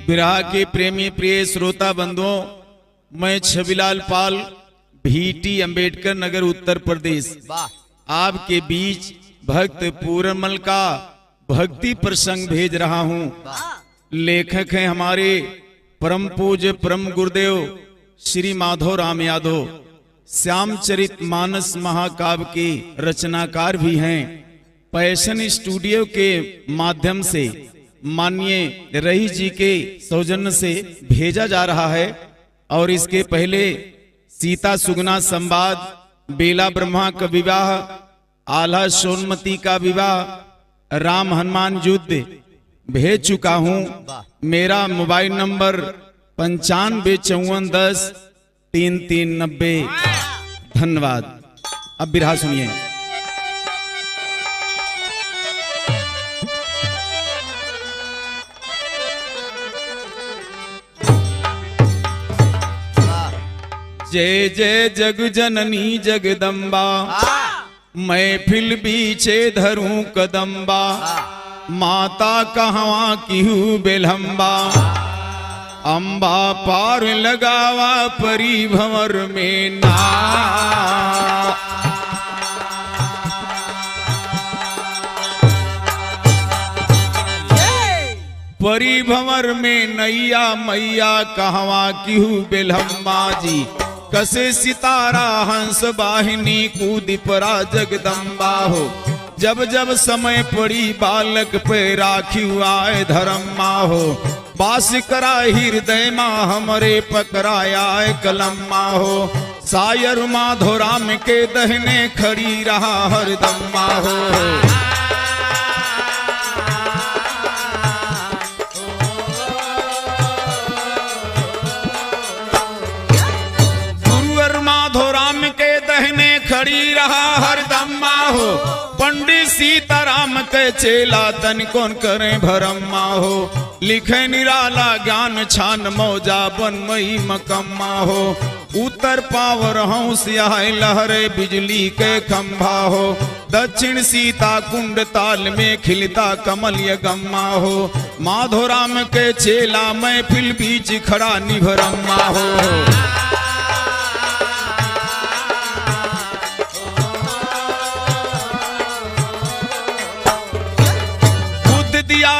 विरह के प्रेमी प्रिय श्रोता बंधुओं, मैं छविलाल पाल, भीटी, अंबेडकर नगर, उत्तर प्रदेश आपके बीच भक्त पूरनमल का भक्ति प्रसंग भेज रहा हूँ। लेखक हैं हमारे परम पूज्य परम गुरुदेव श्री माधव राम यादव। श्यामचरित मानस महाकाव्य के रचनाकार भी हैं। पैशन स्टूडियो के माध्यम से माननीय रही जी के सौजन्य से भेजा जा रहा है। और इसके पहले सीता सुगना संवाद, बेला ब्रह्मा का विवाह, आल्हा सोनमती का विवाह, राम हनुमान युद्ध भेज चुका हूं। मेरा मोबाइल नंबर 9554103390। धन्यवाद। अब बिरहा सुनिए। जय जय जग जननी जगदम्बा, महफिल बीचे धरूं कदम्बा, माता कहवा किहू बेलहम्बा, अम्बा पार लगावा परी भंवर में ना। परी भंवर में नैया मैया कहवा किहू बेलहम्बा जी, कसे सितारा हंस वाहिनी कूद परा जगदम्बा हो। जब जब समय पड़ी बालक पे राखी आए धर्मा हो, बास करा हृदय माँ हमरे पकड़ाया कलम्मा हो। सायर माधो राम के दहने खड़ी रहा हरदम्मा हो। खड़ी रहा हरदम्मा हो। पंडित सीताराम के चेला तन कौन करे भरम्मा हो। लिखे निराला ज्ञान छान मौजा बनमई मकम्मा हो। उत्तर पावर हंस आए लहरे बिजली के खंभा हो। दक्षिण सीता कुंड ताल में खिलता कमल यगम्मा हो। माधो राम के चेला महफिल बीच खड़ा निभरम्मा हो।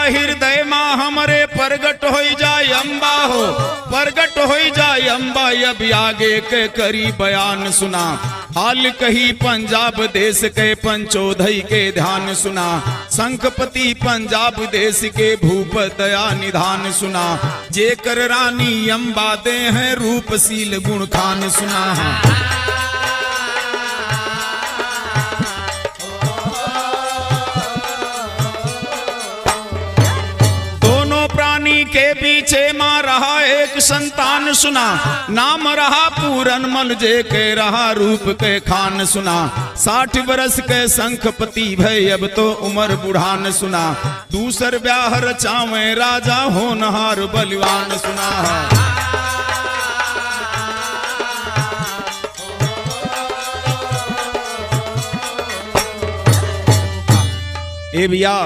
हृदय माँ हमरे प्रगट हो जाए अम्बा हो। प्रगट हो जाए अम्बा अब आगे के करी बयान सुना। हाल कही पंजाब देश के पंचोधई के ध्यान सुना। शंखपति पंजाब देश के भूप दया निधान सुना। जेकर रानी अम्बा दे हैं रूपशील गुण खान सुना। के पीछे माँ रहा एक संतान सुना। नाम रहा पूरनमल जे के रहा रूप के खान सुना। 60 बरस के शंखपति भय अब तो उम्र बुढ़ान सुना। दूसर ब्याह रचावे राजा होनहार बलवान सुना। ए भैया,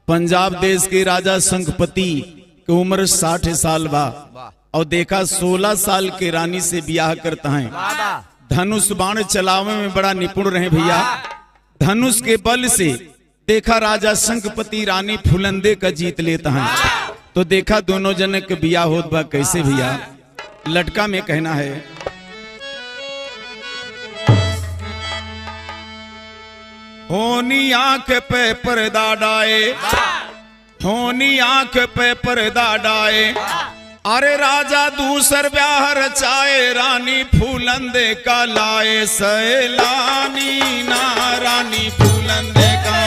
पंजाब देश के राजा शंखपति उम्र 60 साल बा और देखा 16 साल के रानी से ब्याह करता है। धनुष बाण चलावे में बड़ा निपुण रहे भैया। धनुष के बल से देखा राजा शंखपति रानी फुलंदे का जीत लेता है। तो देखा दोनों जन के ब्याह होत बा कैसे भैया। लटका में कहना है, होनी आंख पे पर्दा डाए, होनी आंख पे पर्दा डाए। अरे राजा दूसर ब्याह रचाए, रानी फूलंदे का लाए। सैलानी ना रानी फूलंदे का,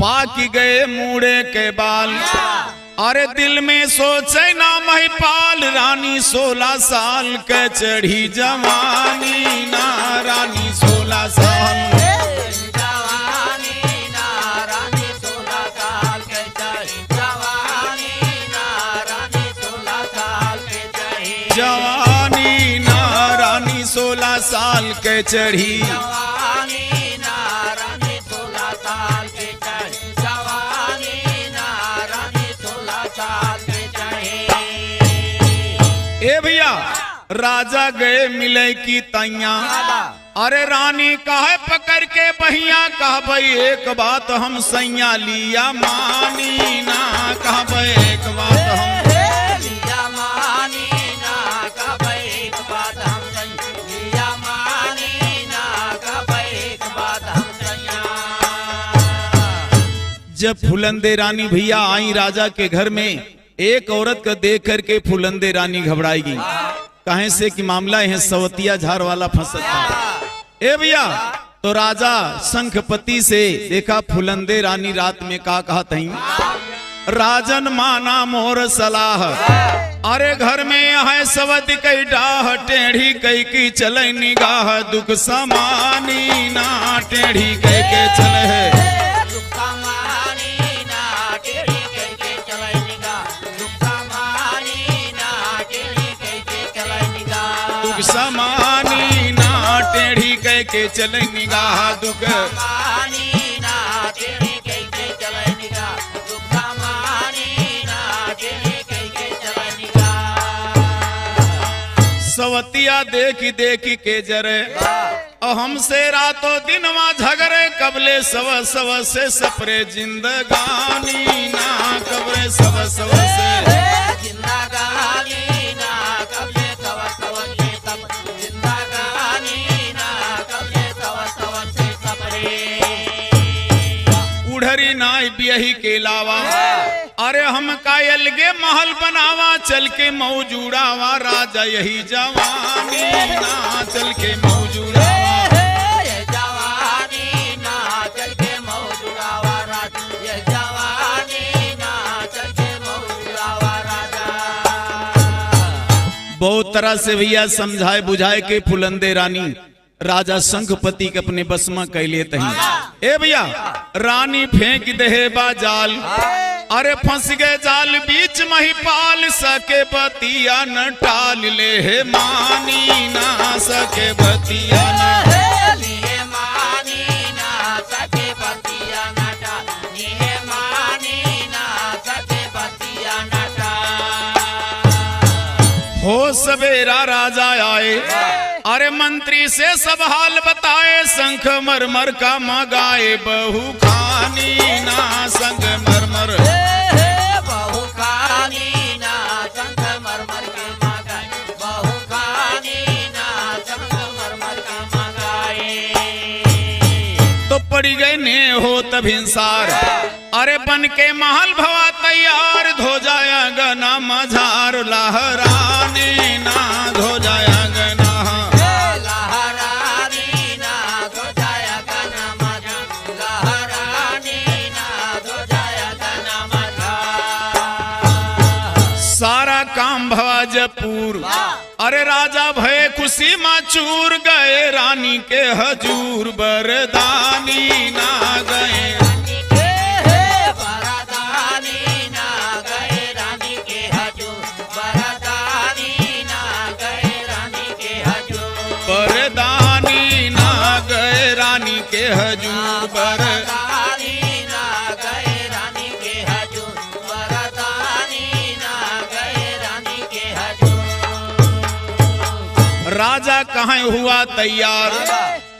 पाकी गए मूड़े के बाल। अरे दिल में सोचे ना महिपाल, रानी 16 साल के चढ़ी जवानी ना। रानी 16 साल जवानी ना। रानी 16 साल के चढ़ी। जवानी ना रानी 16 साल के चढ़ी, जवानी ना रानी 16 साल के चढ़ी। ए भैया राजा गए मिले की तैया, अरे रानी कहे पकड़ के बहिया, कह भाई एक बात हम सैया लिया मानी ना, कह भाई एक बात हम लिया मानी ना, कह भाई एक बात हम लिया मानी ना, कह भाई एक बात हम सैया। जब फुलंदे रानी भैया आई राजा के घर में, एक औरत को देख करके फुलंदे रानी घबराएगी, कहे से कि मामला है सवतिया झार वाला फंसा था। ए भैया तो राजा शंखपति से देखा फुलंदे रानी रात में का कहा तही, राजन माना मोर सलाह, अरे घर में है सवत कई डाह, टेढ़ी कई की चले निगाह, दुख समानी ना टेढ़ी कई के चले है। समानी ना टेढ़ी कह के चले निगाह, दुख समानी ना टेढ़ी कह के चले निगाह, दुख समानी ना टेढ़ी कह के चले निगाह। सवतिया देखी देखी के जरे, और हमसे रातों दिनवा झगड़े, कबले सव सव से सपरे जिंदगानी ना, कबले सव सव से जिंदगानी ना, कबले सव सव से सब जिंदगानी ना, कबले सव सव से सपरे। उड़हरी नाई बियही के लावा, अरे हम कायल के महल बनावा, चल के मौजूड़ावा राजा यही जवानी ना, चल के मौजूड़ावा जवानी ना, चल के मौजूड़ावा राजा, ये जवानी ना, चल के मौजूड़ावा राजा। बहुत तरह से भैया समझाए बुझाए के फुलंदे रानी राजा शंखपति के अपने बस में कैले तही। ए भैया रानी फेंक दे बाजाल, अरे फंस गए जाल बीच महिपाल, सके बतिया न टाल ले है मानी ना, सके बतिया न लिए मानी ना, सके बतिया न टाल, लिए मानी ना, सके बतिया न टाल। हो सवेरा राजा आए, अरे मंत्री से सब हाल बताए, शंख मरमर का मगाए बहु खानी ना, शंख मरमर बहु खानी ना, शंख मरमर के मगाए, बहु खानी ना, शंख मरमर का मगाए। तो पड़ी गए ने हो तब हिंसार, अरे बन के महल भवा तैयार, धो जाया गना मझार लहरानी ना, धो जाया गना लहरानी ना, धो जाया गना मझार, लहरानी ना, धो जाया गना मझार। सारा काम भवा जपूर, अरे राजा भय खुशी माचूर, गए रानी के हजूर बरदानी ना, गए बरदानी ना, गए रानी के हजूर, बरदानी ना, गए रानी के हजूर, बरदानी ना, गए रानी के हजूर बरदानी ना, गए रानी के हजूर, बरदानी ना, गए रानी के हजूर। राजा कहाँ हुआ तैयार,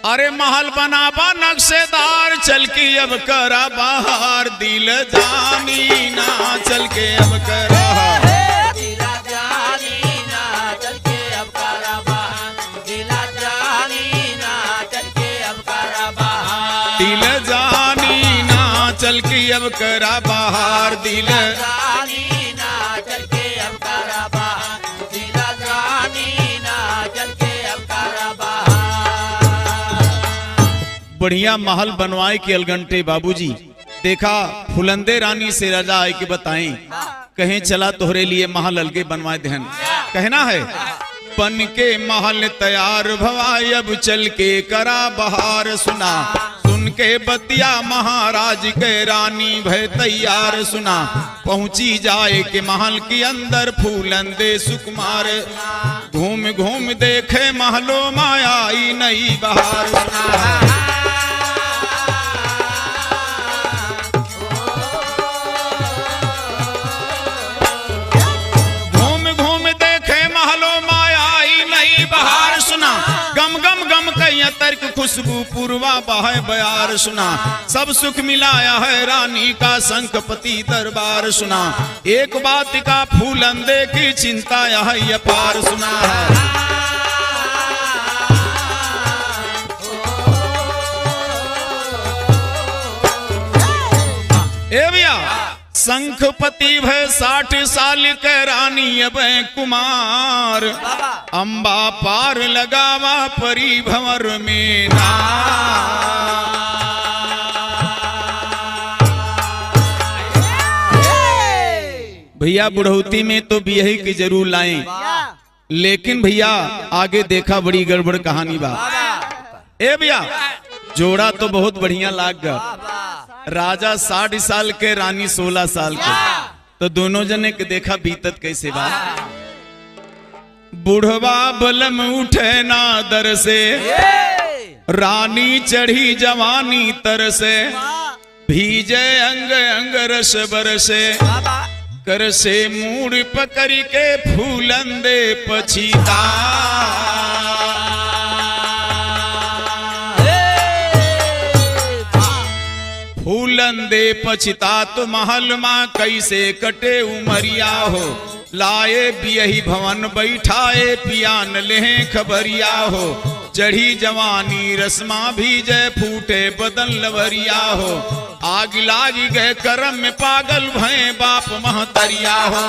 अरे महल बनाबा नक्शेदार, चल के अब करा बाहर दिल जानी ना, चल के अब करा दिला जानी ना, चल के अब करा बाहर, दिला जानी ना, चल के अब करा बाहर, दिल जानी ना, चल के अब करा बाहर दिल जानी ना, चल के अब करा बाहर, दिला जानी ना, चल के अब करा बाहर। बढ़िया महल बनवाए के अलगंटे बाबूजी। देखा फुलंदे रानी से राजा आए के बताएं, कहें चला तोहरे लिए महल अलगे बनवाए देहन। कहना है बन के महल तैयार भवाई, अब चल के करा बहार, सुना सुन के बतिया महाराज के रानी भय तैयार, सुना पहुंची जाए के महल के अंदर फूलंदे सुकुमार, घूम घूम घूम देखे महलो माया आई नई बहार सुना। घूम घूम देखे महलो माया आई नई बहार सुना। गम गम गम कई तर्क खुशबू पूर्वा बहाय बयार सुना। सब सुख मिलाया है रानी का शंखपति दरबार सुना। एक बात का फूलंदे की चिंता यह अपार सुना है। ए भैया शंखपति भय 60 साल के रानी अब कुमार। अंबा पार लगावा परी भंवर में ना। भैया बुढ़ौती में तो बियही की जरूर लाएं, लेकिन भैया आगे देखा बड़ी गड़बड़ कहानी बा। ए भैया जोड़ा तो बहुत बढ़िया लाग गया। राजा 60 साल के, रानी 16 साल के, तो दोनों जने के देखा बीतत कैसे बा। बुढ़वा बलम उठे ना दर से, रानी चढ़ी जवानी तर से। भीजे अंग अंग रस बरसे, कर से मूड़ पकड़ के फूलंदे पछीता। फूलंदे पछिता तो महल माँ कैसे कटे उमरिया हो। लाए बियही भवन बैठाए पियान लें खबरिया हो। चढ़ी जवानी रस्मा भीजे फूटे बदन लवरिया हो। आग लागी गए करम में पागल भय बाप महतरिया हो।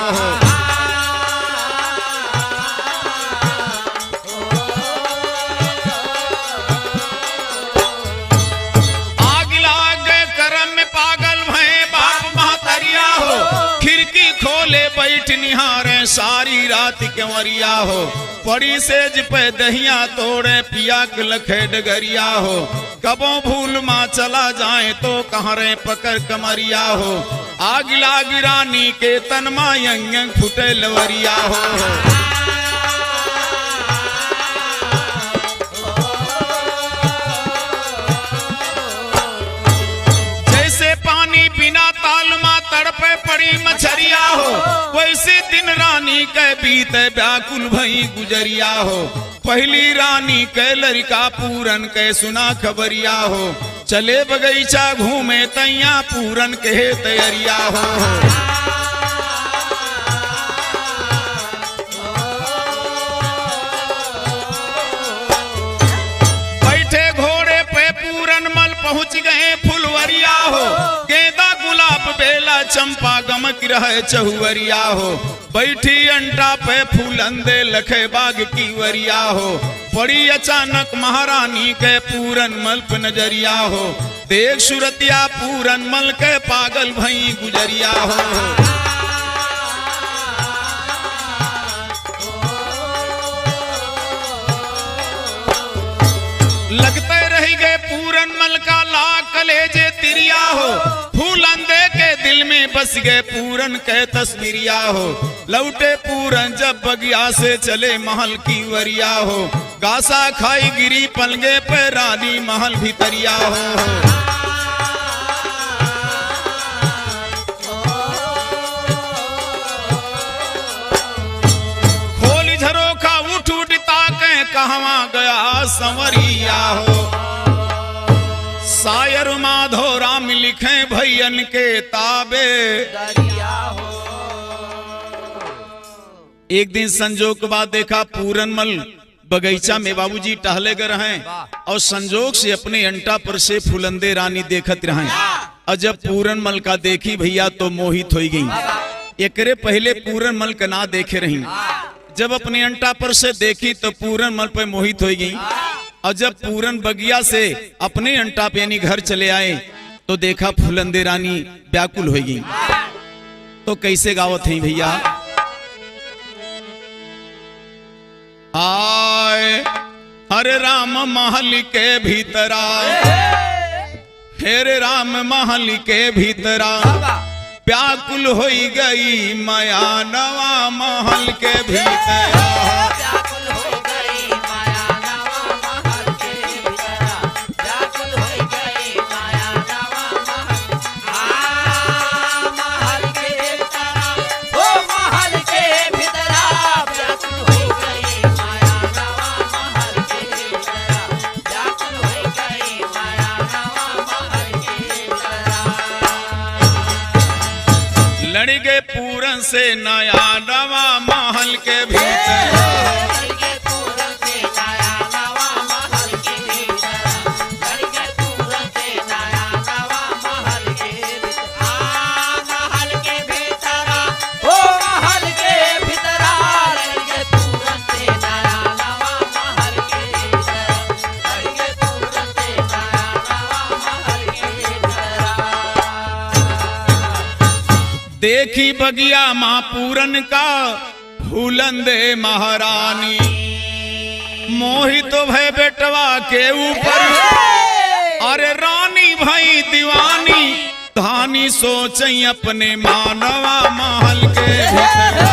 बैठ निहारे सारी रात कंवरिया हो। पड़ी सेज पे दहिया तोड़े पिया के लखे डगरिया हो। कबों भूल माँ चला जाए तो कहाँ रे पकड़ कमरिया हो। आग लागी रानी के तन माँ यंग फुटे लवरिया हो। जैसे पानी बिना तालमा तड़पे पड़ी मछरिया हो। वैसे दिन रानी के बीते व्याकुल भई गुजरिया हो। पहली रानी के लड़का पूरन के सुना खबरिया हो। चले बगीचा घूमे तैया पूरन के तैयारिया हो। बैठे घोड़े पे पूरन मल पहुंच गए फुलवरिया हो। गेंदा गुलाब बेला चंपा गमक रहे चहुवरिया हो। बैठी अंटा पे फूलंदे लखे बाग की वरिया हो। पड़ी अचानक महारानी के पूरन मल पे नजरिया हो। देख सुरतिया पूरन मल के पागल भई गुजरिया हो। लगते रह गए पूरन मल का ला कलेजे तिरिया हो। फूलंदे के दिल में बस गए पूरन के तस्वीरिया हो। लौटे पूरन जब बगिया से चले महल की वरिया हो। गासा खाई गिरी पलगे पे रानी महल भीतरिया हो। खोली झरोखा उठ उठता के कहवा गया संवरिया हो। शायर माधो राम लिखे भैयन के ताबे। एक दिन संजोग के बाद देखा पूरनमल बगीचा में बाबूजी टहले गए रहे और संजोग से अपने अंटा पर से फुलंदे रानी देखत रहे। और जब पूरनमल का देखी भैया तो मोहित हो गई। एकरे पहले पूरनमल का ना देखे रही। जब अपने अंटा पर से देखी तो पूरनमल पे मोहित हो गई। और जब पूरन बगिया से अपने अंटा पे यानी घर चले आए तो देखा फुलंदे रानी व्याकुल हो गई। तो कैसे गावत है भैया। आए हरे राम महल के भीतरा, हेरे राम महल के भीतरा व्याकुल हो गई माया नवा महल के भीतरा। चढ़ गए पूरन से नया नवा महल के भीतर। देखी बगिया माँ पूरन का फूलन दे महारानी, मोहित तो भय बेटवा के ऊपर, अरे रानी भाई दीवानी, धानी सोच अपने मानवा महल के भीतर।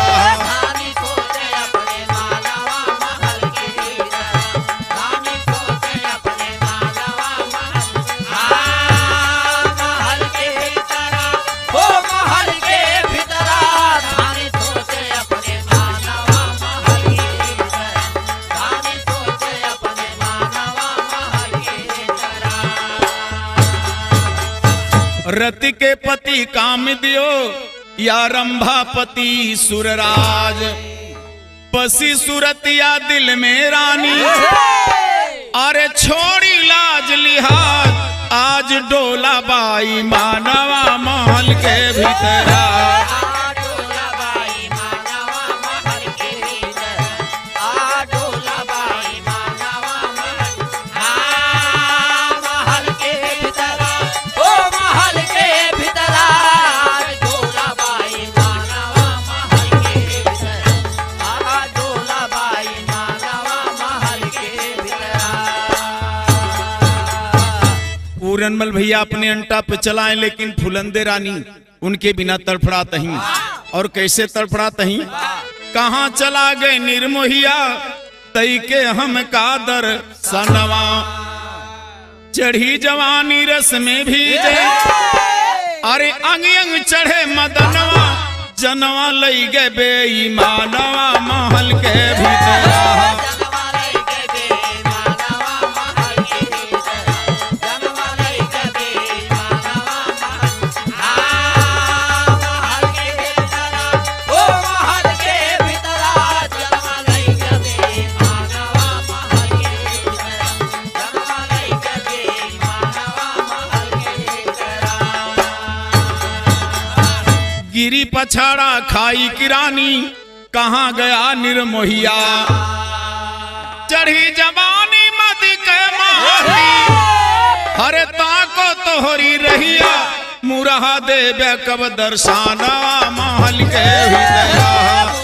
रति के पति काम दियो या रंभापति सुरराज, बसी सुरतिया दिल में रानी, अरे छोड़ी लाज लिहाज, आज डोला बाई मानवा महल के भीतर। पूरनमल भैया अपने अंटा पे चलाएं, लेकिन फुलंदे रानी उनके बिना तड़फड़ात ही। और कैसे तड़फड़ात ही? कहाँ चला गए निर्मोहिया, तई के हम कादर सनवा, चढ़ी जवानी रस में भीजे, अरे अंग अंग चढ़े मदनवा, जनवा लई गए बेईमानवा महल के भीतर। गिरी पछाड़ा खाई किरानी, कहाँ गया निर्मोहिया, चढ़ी जवानी मद के माही, हरे ताको तोहरी रहिया, मुरहा देवे कब दर्शाना महल के भीतर।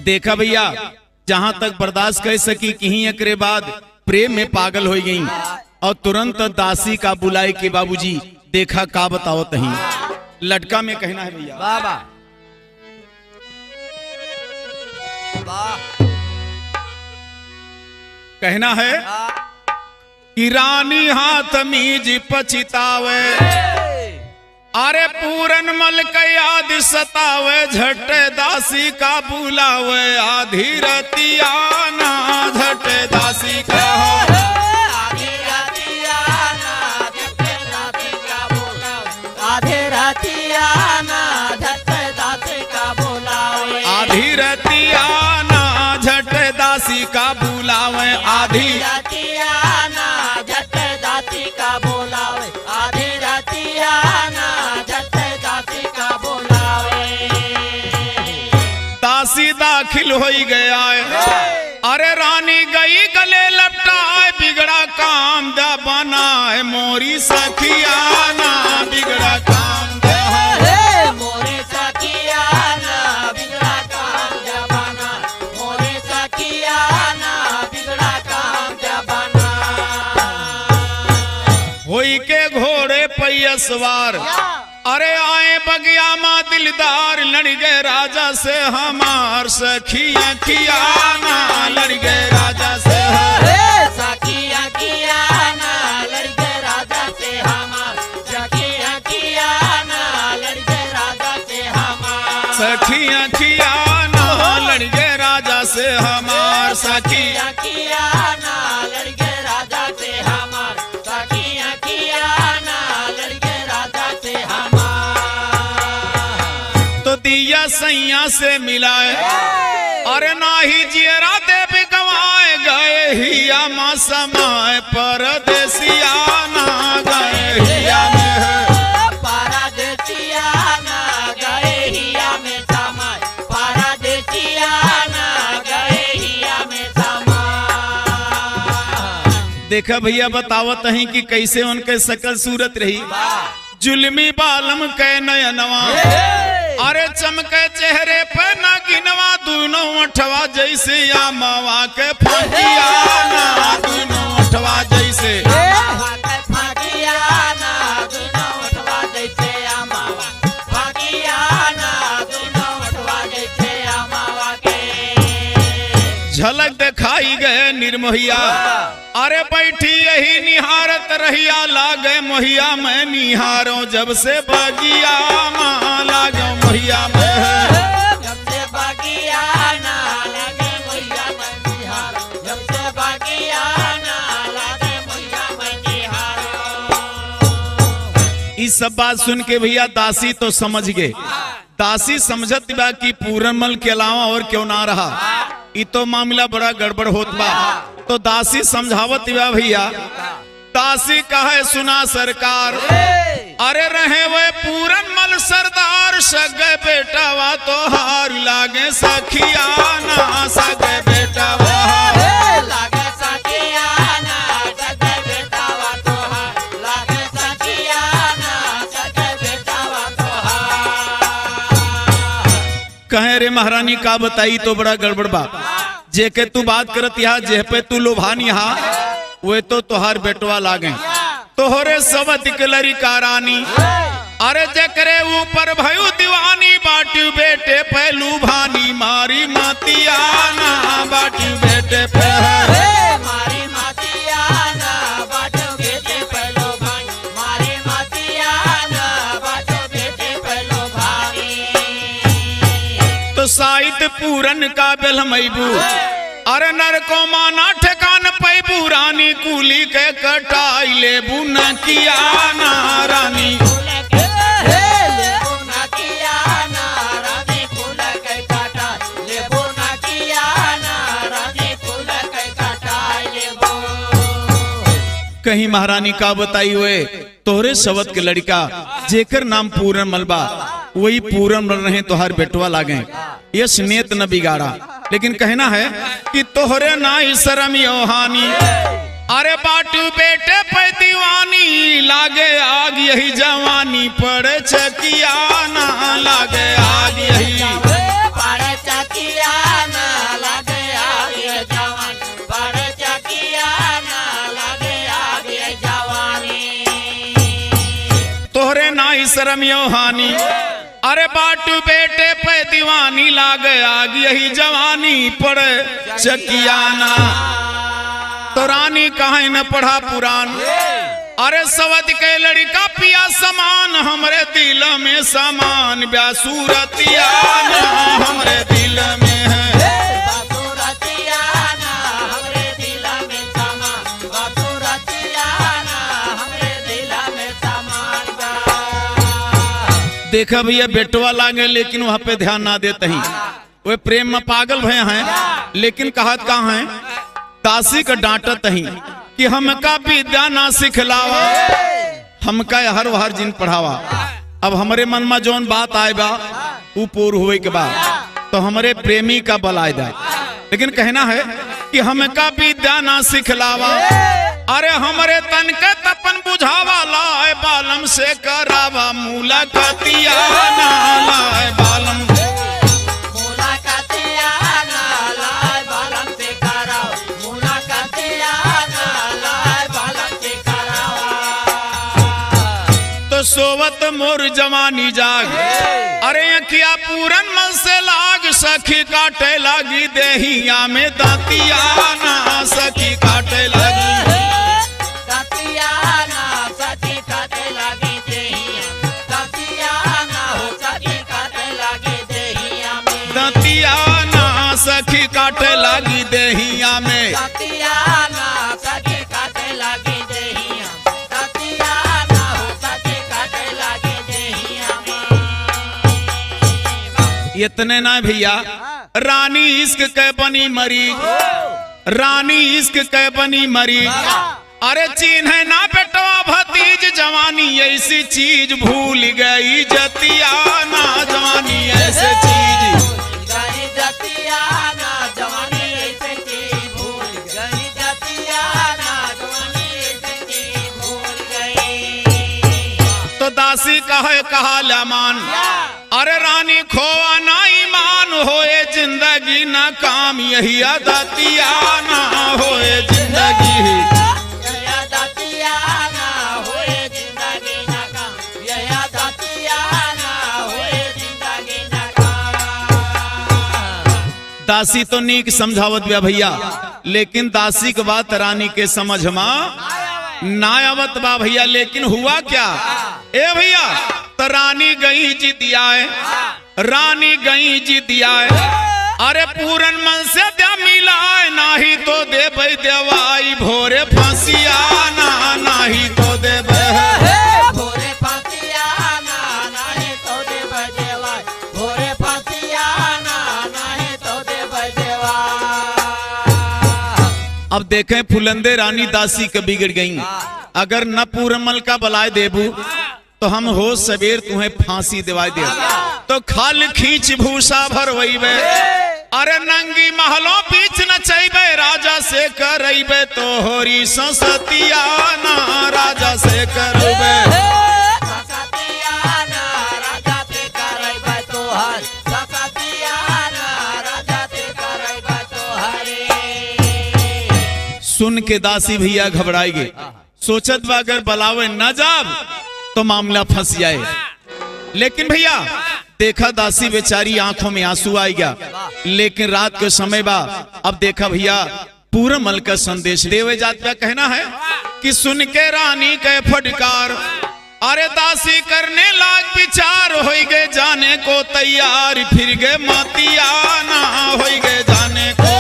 देखा भैया, जहां तक बर्दाश्त कर सकी कहीं एकरे बाद प्रेम में पागल हो गई, और तुरंत दासी का बुलाए के बाबूजी देखा का बताओ तही। लटका में कहना है भैया, बाबा कहना है कि रानी हाथ मीज पछितावे, अरे पूरनमल का याद सतावे, झटे दासी का बुलावे, आधी रतिया ना झटे दासी का आधी रतिया ना झटे दासी का बुलावे, आधी रतिया ना झटे दासी का बुलावे, आधी रतिया ना झटे दासी का बुलावे, आधी रतिया ना झटे दासी का बुलावे, आधी रतिया ना झटे दासी का बुलावे। दासी दाखिल हो गया है, अरे रानी गई गले लपटाए, बिगड़ा काम दा बनाए, मोरी सखिया ना बिगड़ा काम दा, मोरे सखिया ना बिगड़ा काम दा बना, मोरे सखिया ना बिगड़ा काम दा बना। होई के घोड़े पैया सवार, अरे आए बगिया माँ दिलदार लड़ गए राजा से हमार सखिया खियाना लड़ गए राजा से सखिया खियाना लड़ गए राजा से हमार सखिया खियाना लड़ गए राजा से हमार सखिया खियाना लड़ गए राजा से हमार सखिया खियाना लड़ गए राजा से हमार सखिया खियाना लड़ गए राजा से हमार। तो दिया सैया से मिलाए अरे नाही जियरा देव गवाए गए हिया माँ समाए परदेसिया ना गए हिया में परदेसिया ना गए हिया में समाए परदेसिया ना गए हिया में समाए। देखा भैया बतावत हैं कि कैसे उनके सकल सूरत रही जुल्मी बालम के नयनवा अरे चमके चेहरे पे ना गिनवा दोनों अठवा जैसे या मावा के फटिया ना दोनों अठवा जैसे झलक दिखाई गए निर्मोहिया अरे बैठी यही निहारत रहिया लागे मोहिया मैं निहारो जब से बगिया माँ लागे मोहिया में जब से बगिया ना लागे मोहिया मैं निहारो जब से बगिया ना लागे मोहिया मैं निहारो। इस सब बात सुन के भैया दासी तो समझ गए दासी समझत बा कि पूरनमल के अलावा और क्यों ना रहा ये तो मामला बड़ा गड़बड़ होत बा। तो दासी समझावत बा भैया दासी कहे सुना सरकार अरे रहे वे पूरनमल सरदार सगे बेटा वा तो हार लागे सखिया ना सगे बेटा वा लागे सखिया ना सगे बेटा वा तो हार लागे सखिया ना सगे बेटा वा तो हार। कहे रे महारानी का बताई तो बड़ा गड़बड़ बा जे के तू बात करत यहाँ जे पे तू लोभानी यहाँ वे तो तुहार बेटवा लागे तोहरे सब दिकलरी का रानी अरे जकरे ऊपर भयू दीवानी बाटू बेटे पहलू भानी मारी मातिया ना बाटू बेटे पे मारी मातिया ना बाटू बेटे पहलू भानी मारी मातिया ना बाटू बेटे पहलू भानी। तो साहित पूरन का बेलमैबू अरे नर को माना ठेकान पैबू रानी कूली के कटाई लेबू न किया ना रानी कहीं महारानी का बताई हुए तोहरे शवत के लड़का जेकर नाम पूरन मलबा वही पूरन मल रहे तोहर बेटवा लागे ये स्नेत न बिगाड़ा लेकिन कहना है कि तोहरे ना ही शरम योहानी अरे बाटू बेटे पे दीवानी लागे आग यही जवानी पड़े चकिया ना लागे आग यही पड़े चकिया ना लागे आग ये जवानी पड़े चकिया ना लागे आग ये जवानी। तोहरे ना ही शरम योहानी अरे बाटू बेटे पे दीवानी लागे आग यही जवानी पड़े चकियाना। तो रानी कहे न पढ़ा पुराण अरे सवद के लड़का पिया समान हमरे दिल में समान ब्यासूरतिया हमरे दिल में है देखा भैया बेटवा लागे लेकिन वहां पे ध्यान ना देते ही वे प्रेम में पागल भय हैं लेकिन कहत कहाँ है दासी का डांटत ही कि हमका विद्या ना सिखलावा हमका हर वहर जिन पढ़ावा। अब हमारे मन में जौन बात आए बा वो पूर हुए के बाद तो हमारे प्रेमी का बल आए जाए लेकिन कहना है कि हमका विद्या ना सिखलावा अरे हमारे तन के तपन बुझावा लाए बालम से करावा मुलाकातिया ना लाए बालम मुलाकातिया ना लाए बालम से करावा मुलाकातिया ना लाए बालम से करावा। तो सोवत मोर जवानी जाग। अरे अखिया पूरन मल से लाग सखी काटे लागी देहिया में दातिया ना सखी काटे लागी। दातिया ना सखी काटे लागी देहिया, दातिया ना हो सखी काटे लागी देहिया में, दातिया ना सखी काटे लागी देहिया में। दातिया ना सखी काटे लागी देहिया, दातिया ना हो सखी काटे लागी देहिया में। इतने ना भैया, रानी इश्क के बनी मरी, रानी इश्क के बनी मरी। अरे चिन्ह ना बेटवा भतीज जवानी ऐसी चीज भूल गई जतिया ना जवानी ऐसे चीज। गई जतिया ना जवानी ऐसे चीज भूल गई, जतिया ना जवानी ऐसे चीज भूल गई। तो दासी कहे कहा लमान, अरे रानी खोआ ना ईमान होए जिंदगी ना काम यही दातिया ना होए जिंदगी। दासी तो नीक समझावत बिया भैया, लेकिन दासी के बात रानी के समझ में ना आवत बा भैया। लेकिन हुआ क्या ए भैया, तो रानी गई जितियाए, रानी गई जितियाए। अरे पूरन मन से दे मिलाए नाही तो दे भाई देवाई भोरे फांसिया ना नाही तो दे भोरे फांसिया ना नाही तो दे देवाई, भोरे फांसिया ना नाही तो दे देवाई। अब देखें फुलंदे रानी दासी के बिगड़ गई। अगर न पूरमल का बलाय देबू तो हम हो सवेर तुम्हें फांसी दिवाई दे। तो खाल खींच भूसा भरवैबे, अरे नंगी महलों बीच न चैबे, राजा से करैबे तो होरी संसतिया ना राजा से करबे। संसतिया ना राजा से करैबे तो हर, संसतिया ना राजा से करैबे तो हरे। सुन के दासी भैया घबराई गए, सोचत बा अगर बलावे न जाब तो मामला फंस जाए। लेकिन भैया देखा दासी बेचारी आंखों में आंसू आ गया। लेकिन रात के समय बा, अब देखा भैया पूरमल का संदेश देवे जात का कहना है कि सुन के रानी के फटकार, अरे दासी करने लाग विचार हो गए जाने को तैयार, फिर गए मातिया ना हो गए जाने को।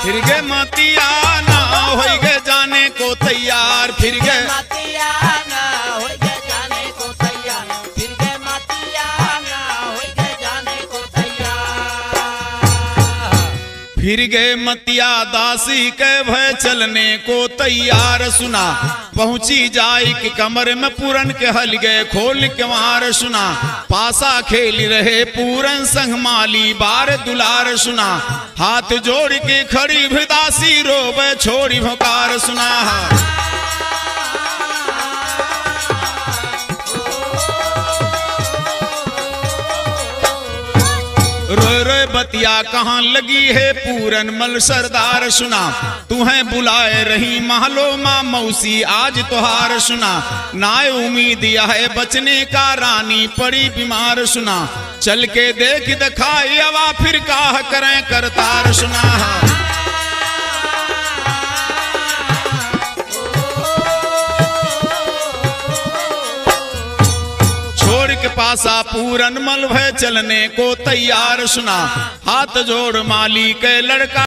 फिर गए मातिया ना हो गए जाने को तैयार, फिर गए मातिया ना हो गए जाने को तैयार, फिर गए मातिया ना हो गए जाने को तैयार। फिर गए मतिया दासी के भय चलने को तैयार। सुना पहुंची जाए कि कमर में पूरन के हल गए खोल के मार। सुना पासा खेल रहे पूरन संग माली बार दुलार। सुना हाथ जोड़ के खड़ी भी दासी रोबे छोड़ी भकार। सुना रोए रोए बतिया कहाँ लगी है पूरन मल सरदार। सुना तुम्हें बुलाए रही महलो माँ मौसी आज तुहार। सुना ना उम्मीद है बचने का रानी पड़ी बीमार। सुना चल के देख दिखाई अवा फिर काह करें करतार। सुना के पासा पूरन मल भय चलने को तैयार। सुना हाथ जोड़ माली के लड़का